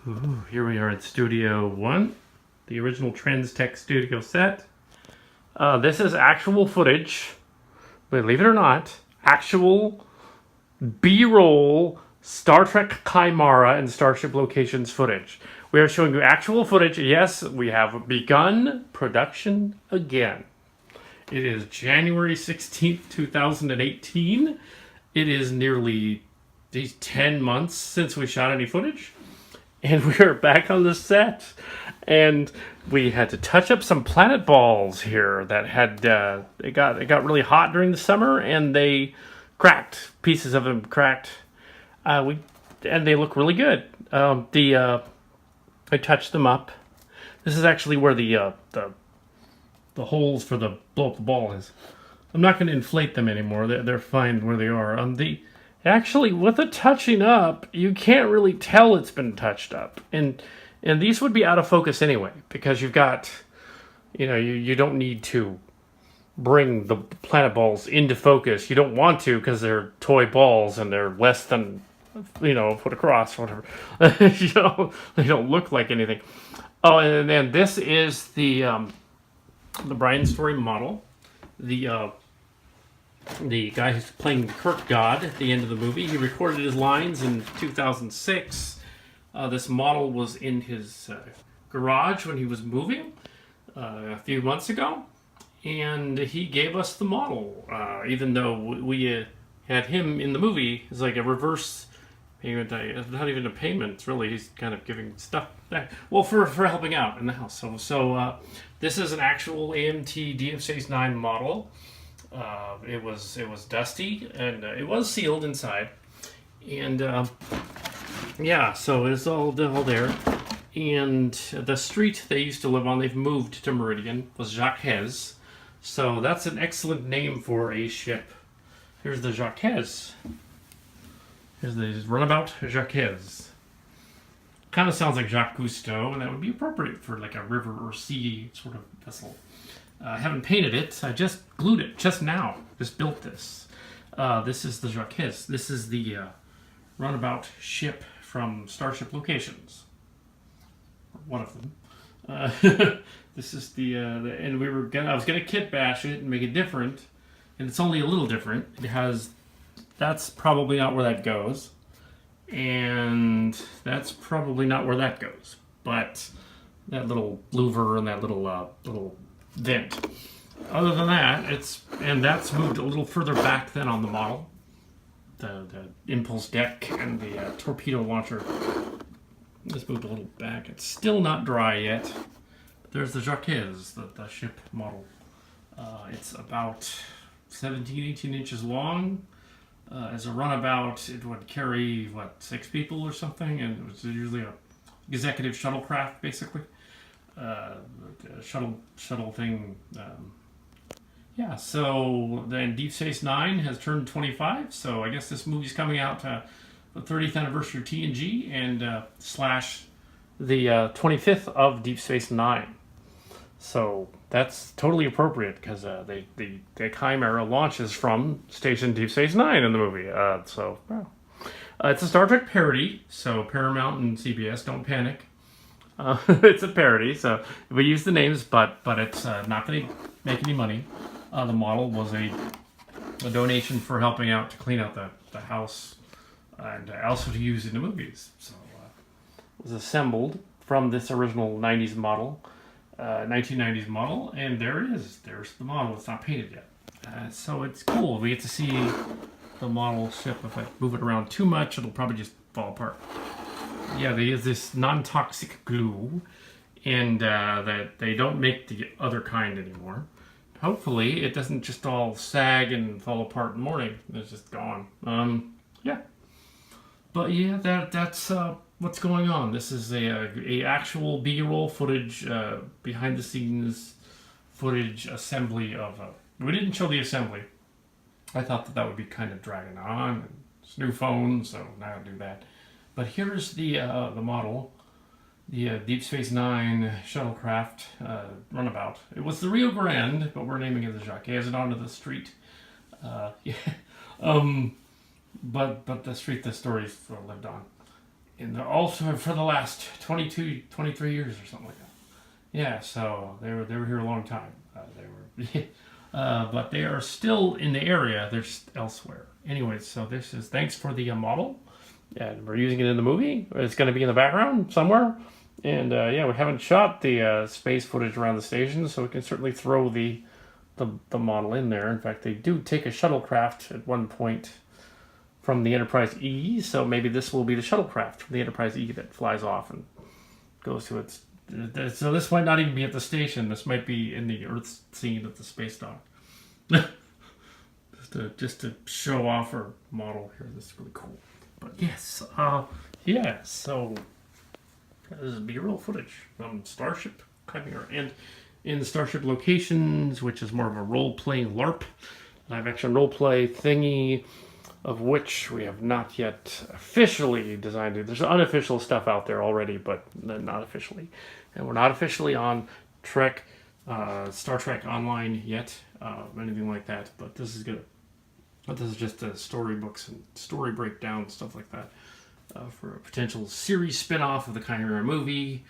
Ooh, here we are at Studio One, the original Trends Tech Studio set. This is actual footage, believe it or not, actual B-roll Star Trek Chimera and Starship Locations footage. We are showing you actual footage. Yes, we have begun production again. It is January 16th, 2018. It is nearly 10 months since we shot any footage. And we are back on the set. And we had to touch up some planet balls here that had, it got really hot during the summer and they cracked. Pieces of them cracked. And they look really good. I touched them up. This is actually where the holes for the blow up the ball is. I'm not going to inflate them anymore. They're fine where they are. Actually, with the touching up, you can't really tell it's been touched up. And these would be out of focus anyway, because you've got, you don't need to bring the planet balls into focus. You don't want to, because they're toy balls and they're less than, a foot across, whatever. They don't look like anything. Oh, and then this is the Brian Story model. The guy who's playing Kirk God at the end of the movie. He recorded his lines in 2006. This model was in his garage when he was moving a few months ago. And he gave us the model. Even though we had him in the movie, it's like a reverse payment. It's not even a payment. It's really, he's kind of giving stuff back. Well, for helping out in the house. So this is an actual AMT DF69 model. It was dusty and it was sealed inside, and so it's all there. And the street they used to live on, they've moved to Meridian, was Jacques. So that's an excellent name for a ship. Here's the Jacques. Here's the Runabout Jacques. Kind of sounds like Jacques Cousteau, and that would be appropriate for like a river or sea sort of vessel. I haven't painted it. I just glued it just now. Just built this. This is the Jacques. This is the Runabout ship from Starship Locations. One of them. This is and I was gonna kit bash it and make it different, and it's only a little different. It has, that's probably not where that goes, and that's probably not where that goes. But that little louver and that little vent. Other than that, that's moved a little further back than on the model. The impulse deck and the torpedo launcher. Just moved a little back. It's still not dry yet. But there's the Jacques, the ship model. It's about 17-18 inches long. As a runabout, it would carry 6 people or something, and it was usually a executive shuttlecraft, basically. Shuttle thing. So then Deep Space Nine has turned 25, so I guess this movie's coming out the 30th anniversary of TNG and slash the 25th of Deep Space Nine. So that's totally appropriate because the Chimera launches from Station Deep Space Nine in the movie. It's a Star Trek parody, so Paramount and CBS, don't panic. It's a parody, so we use the names, but it's not going to make any money. The model was a donation for helping out to clean out the house and also to use in the movies. So it was assembled from this original 90s model, 1990s model, and there it is. There's the model. It's not painted yet. So it's cool. We get to see the model ship. If I move it around too much, it'll probably just fall apart. Yeah, they use this non-toxic glue, and that they don't make the other kind anymore. Hopefully, it doesn't just all sag and fall apart in the morning. It's just gone. But yeah, that's what's going on. This is a actual B-roll footage, behind-the-scenes footage assembly of. We didn't show the assembly. I thought that would be kind of dragging on. It's new phone, so now I'll do that. But here's the model, the Deep Space Nine shuttlecraft runabout. It was the Rio Grande, but we're naming it the Jacques. It onto the street. But the street the story lived on. And also for the last 22, 23 years or something like that. Yeah, so they were here a long time. But they are still in the area. They're elsewhere. Anyways, so this is thanks for the model, and we're using it in the movie. It's going to be in the background somewhere. And yeah, we haven't shot the space footage around the station, so we can certainly throw the model in there. In fact, they do take a shuttlecraft at one point from the Enterprise E, so maybe this will be the shuttlecraft from the Enterprise E that flies off and goes to its. So this might not even be at the station. This might be in the Earth scene at the space dock. just to show off our model here. This is really cool. But yes, yeah. So this is B-roll footage from Starship Chimera, and in the Starship Locations, which is more of a role-playing LARP, live action role-play thingy, of which we have not yet officially designed it. There's unofficial stuff out there already, but not officially. And we're not officially on Star Trek Online yet, anything like that. But this is good. But this is just storybooks and story breakdown, stuff like that, for a potential series spin-off of the Chimera movie.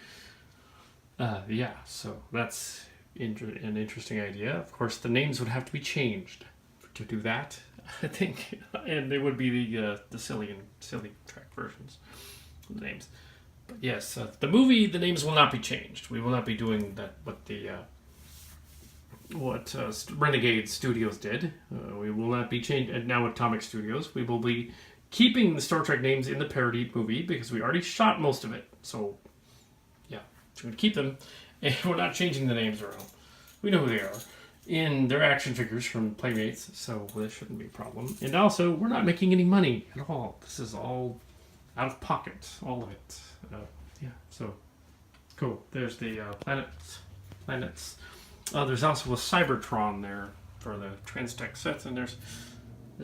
Yeah, so that's an interesting idea. Of course, the names would have to be changed to do that, I think, and they would be the silly track versions of the names. But yes, the movie, the names will not be changed. We will not be doing that. What Renegade Studios did. We will not be changed. And now Atomic Studios, we will be keeping the Star Trek names in the parody movie because we already shot most of it. So yeah, we're going to keep them, and we're not changing the names around. We know who they are. In their action figures from Playmates, so this shouldn't be a problem. And also, we're not making any money at all. This is all out of pocket, all of it. Yeah, so cool. There's the planets. There's also a Cybertron there for the Transtech sets, and there's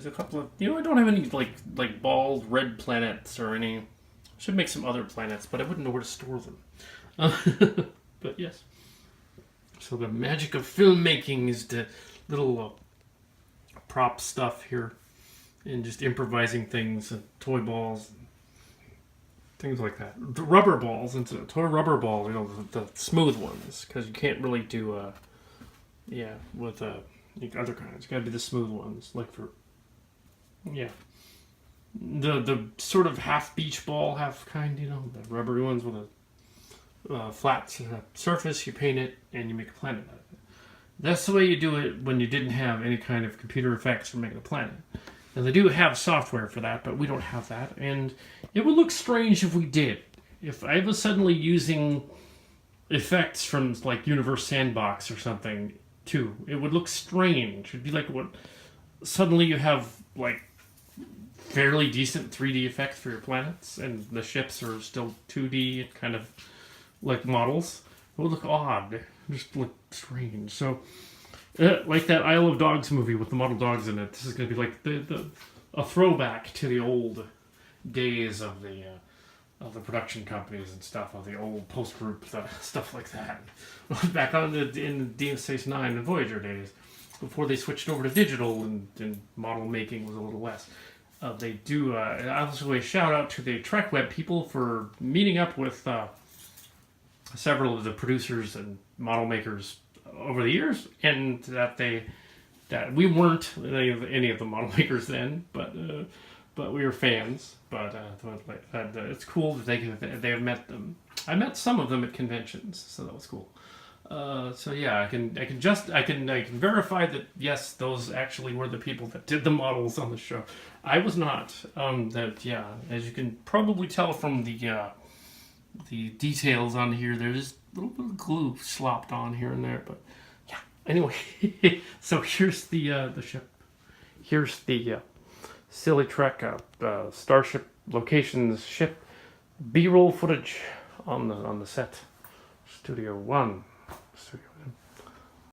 a couple of I don't have any like bald red planets or any. I should make some other planets, but I wouldn't know where to store them. But yes. So the magic of filmmaking is the little prop stuff here, and just improvising things, and toy balls, and things like that. The rubber balls, and toy rubber balls, the smooth ones, because you can't really do with other kinds. Got to be the smooth ones, like for the sort of half beach ball, half kind, the rubbery ones with a flat surface, you paint it, and you make a planet out of it. That's the way you do it when you didn't have any kind of computer effects for making a planet. Now, they do have software for that, but we don't have that, and it would look strange if we did. If I was suddenly using effects from, like, Universe Sandbox or something, too, it would look strange. It'd be like suddenly you have, like, fairly decent 3D effects for your planets, and the ships are still 2D, kind of like models. It would look odd, just look strange. So, like that Isle of Dogs movie with the model dogs in it, this is going to be like a throwback to the old days of the production companies and stuff, of the old post-group stuff like that. Back in Deep Space Nine and Voyager days, before they switched over to digital and model making was a little less. They do also a shout out to the Trek Web people for meeting up with several of the producers and model makers over the years, and that we weren't any of the model makers then, but we were fans. But it's cool that they have met them. I met some of them at conventions, so that was cool. So yeah, I can verify that yes, those actually were the people that did the models on the show. I was not. As you can probably tell from the details on here, there's a little bit of glue slopped on here and there, but yeah. Anyway, so here's the ship. Here's the Silly Trek Starship Locations ship B-roll footage on the set. Studio 1.